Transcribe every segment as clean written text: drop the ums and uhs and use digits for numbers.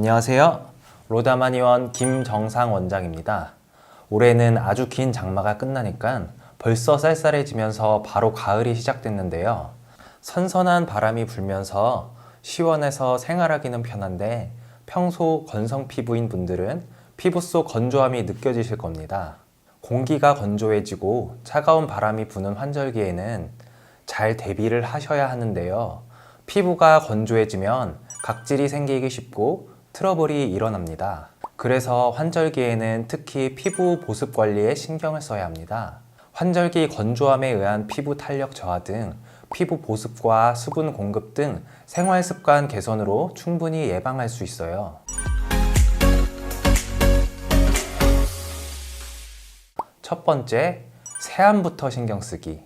안녕하세요. 로다마니원 김정상 원장입니다. 올해는 아주 긴 장마가 끝나니까 벌써 쌀쌀해지면서 바로 가을이 시작됐는데요. 선선한 바람이 불면서 시원해서 생활하기는 편한데 평소 건성 피부인 분들은 피부 속 건조함이 느껴지실 겁니다. 공기가 건조해지고 차가운 바람이 부는 환절기에는 잘 대비를 하셔야 하는데요. 피부가 건조해지면 각질이 생기기 쉽고 트러블이 일어납니다. 그래서 환절기에는 특히 피부 보습 관리에 신경을 써야 합니다. 환절기 건조함에 의한 피부 탄력 저하 등 피부 보습과 수분 공급 등 생활 습관 개선으로 충분히 예방할 수 있어요. 첫 번째, 세안부터 신경 쓰기.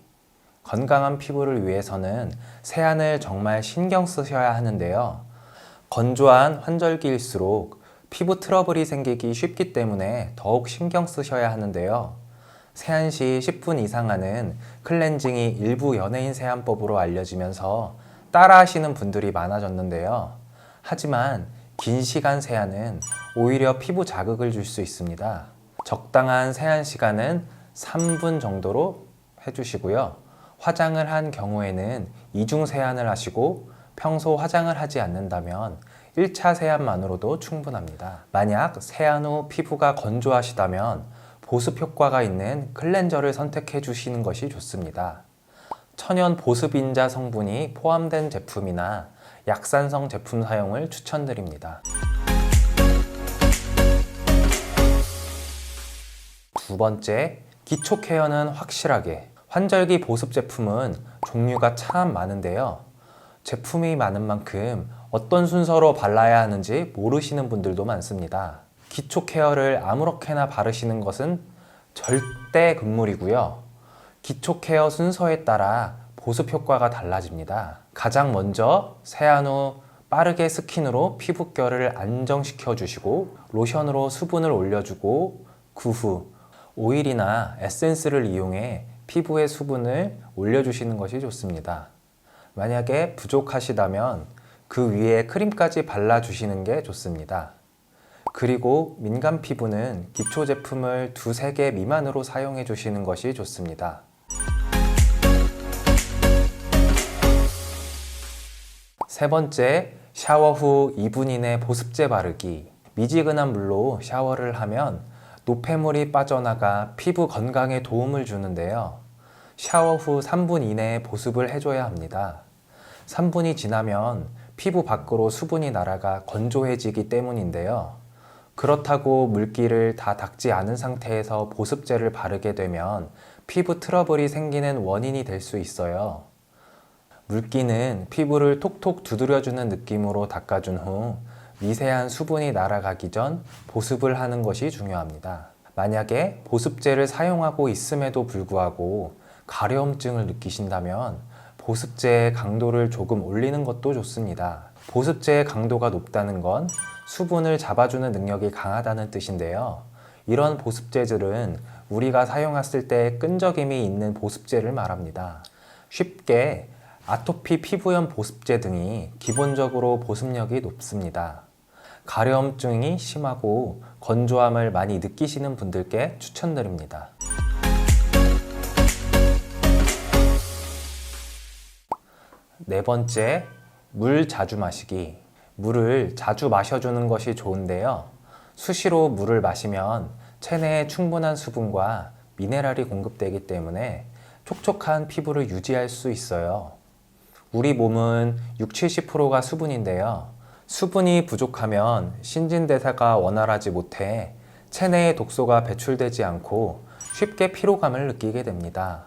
건강한 피부를 위해서는 세안을 정말 신경 쓰셔야 하는데요. 건조한 환절기일수록 피부 트러블이 생기기 쉽기 때문에 더욱 신경 쓰셔야 하는데요. 세안 시 10분 이상 하는 클렌징이 일부 연예인 세안법으로 알려지면서 따라 하시는 분들이 많아졌는데요. 하지만 긴 시간 세안은 오히려 피부 자극을 줄 수 있습니다. 적당한 세안 시간은 3분 정도로 해주시고요. 화장을 한 경우에는 이중 세안을 하시고 평소 화장을 하지 않는다면 1차 세안만으로도 충분합니다. 만약 세안 후 피부가 건조하시다면 보습 효과가 있는 클렌저를 선택해 주시는 것이 좋습니다. 천연 보습인자 성분이 포함된 제품이나 약산성 제품 사용을 추천드립니다. 두 번째, 기초 케어는 확실하게. 환절기 보습 제품은 종류가 참 많은데요. 제품이 많은 만큼 어떤 순서로 발라야 하는지 모르시는 분들도 많습니다. 기초 케어를 아무렇게나 바르시는 것은 절대 금물이고요. 기초 케어 순서에 따라 보습 효과가 달라집니다. 가장 먼저 세안 후 빠르게 스킨으로 피부결을 안정시켜 주시고 로션으로 수분을 올려주고 그 후 오일이나 에센스를 이용해 피부의 수분을 올려주시는 것이 좋습니다. 만약에 부족하시다면 그 위에 크림까지 발라주시는 게 좋습니다. 그리고 민감 피부는 기초 제품을 2-3개 미만으로 사용해 주시는 것이 좋습니다. 세 번째, 샤워 후 2분 이내 보습제 바르기. 미지근한 물로 샤워를 하면 노폐물이 빠져나가 피부 건강에 도움을 주는데요. 샤워 후 3분 이내에 보습을 해줘야 합니다. 3분이 지나면 피부 밖으로 수분이 날아가 건조해지기 때문인데요. 그렇다고 물기를 다 닦지 않은 상태에서 보습제를 바르게 되면 피부 트러블이 생기는 원인이 될 수 있어요. 물기는 피부를 톡톡 두드려주는 느낌으로 닦아준 후 미세한 수분이 날아가기 전 보습을 하는 것이 중요합니다. 만약에 보습제를 사용하고 있음에도 불구하고 가려움증을 느끼신다면 보습제의 강도를 조금 올리는 것도 좋습니다. 보습제의 강도가 높다는 건 수분을 잡아주는 능력이 강하다는 뜻인데요. 이런 보습제들은 우리가 사용했을 때 끈적임이 있는 보습제를 말합니다. 쉽게 아토피 피부염 보습제 등이 기본적으로 보습력이 높습니다. 가려움증이 심하고 건조함을 많이 느끼시는 분들께 추천드립니다. 네 번째, 물 자주 마시기. 물을 자주 마셔주는 것이 좋은데요. 수시로 물을 마시면 체내에 충분한 수분과 미네랄이 공급되기 때문에 촉촉한 피부를 유지할 수 있어요. 우리 몸은 60-70%가 수분인데요. 수분이 부족하면 신진대사가 원활하지 못해 체내에 독소가 배출되지 않고 쉽게 피로감을 느끼게 됩니다.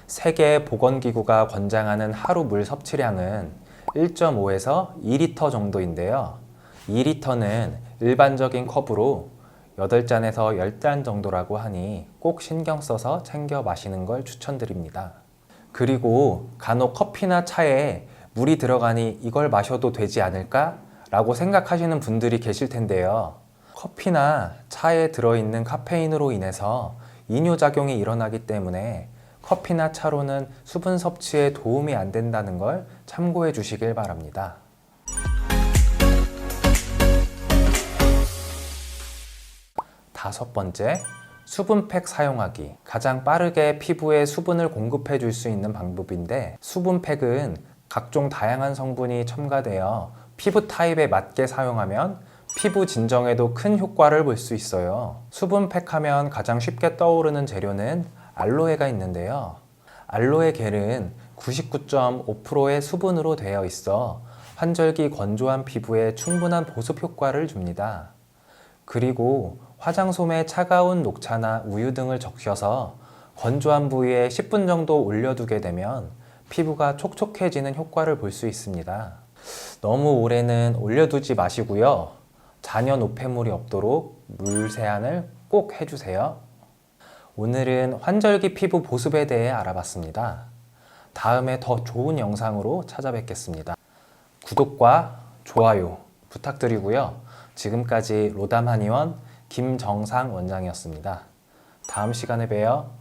세계보건기구가 권장하는 하루 물 섭취량은 1.5에서 2리터 정도인데요. 2리터는 일반적인 컵으로 8잔에서 10잔 정도라고 하니 꼭 신경 써서 챙겨 마시는 걸 추천드립니다. 그리고 간혹 커피나 차에 물이 들어가니 이걸 마셔도 되지 않을까? 라고 생각하시는 분들이 계실 텐데요. 커피나 차에 들어있는 카페인으로 인해서 이뇨작용이 일어나기 때문에 커피나 차로는 수분 섭취에 도움이 안 된다는 걸 참고해 주시길 바랍니다. 5번째, 수분팩 사용하기. 가장 빠르게 피부에 수분을 공급해 줄 수 있는 방법인데, 수분팩은 각종 다양한 성분이 첨가되어 피부 타입에 맞게 사용하면 피부 진정에도 큰 효과를 볼 수 있어요. 수분팩 하면 가장 쉽게 떠오르는 재료는 알로에가 있는데요. 알로에 겔은 99.5%의 수분으로 되어 있어 환절기 건조한 피부에 충분한 보습 효과를 줍니다. 그리고 화장솜에 차가운 녹차나 우유 등을 적셔서 건조한 부위에 10분 정도 올려두게 되면 피부가 촉촉해지는 효과를 볼 수 있습니다. 너무 오래는 올려두지 마시고요. 잔여 노폐물이 없도록 물 세안을 꼭 해주세요. 오늘은 환절기 피부 보습에 대해 알아봤습니다. 다음에 더 좋은 영상으로 찾아뵙겠습니다. 구독과 좋아요 부탁드리고요. 지금까지 로담 한의원 김정상 원장이었습니다. 다음 시간에 봬요.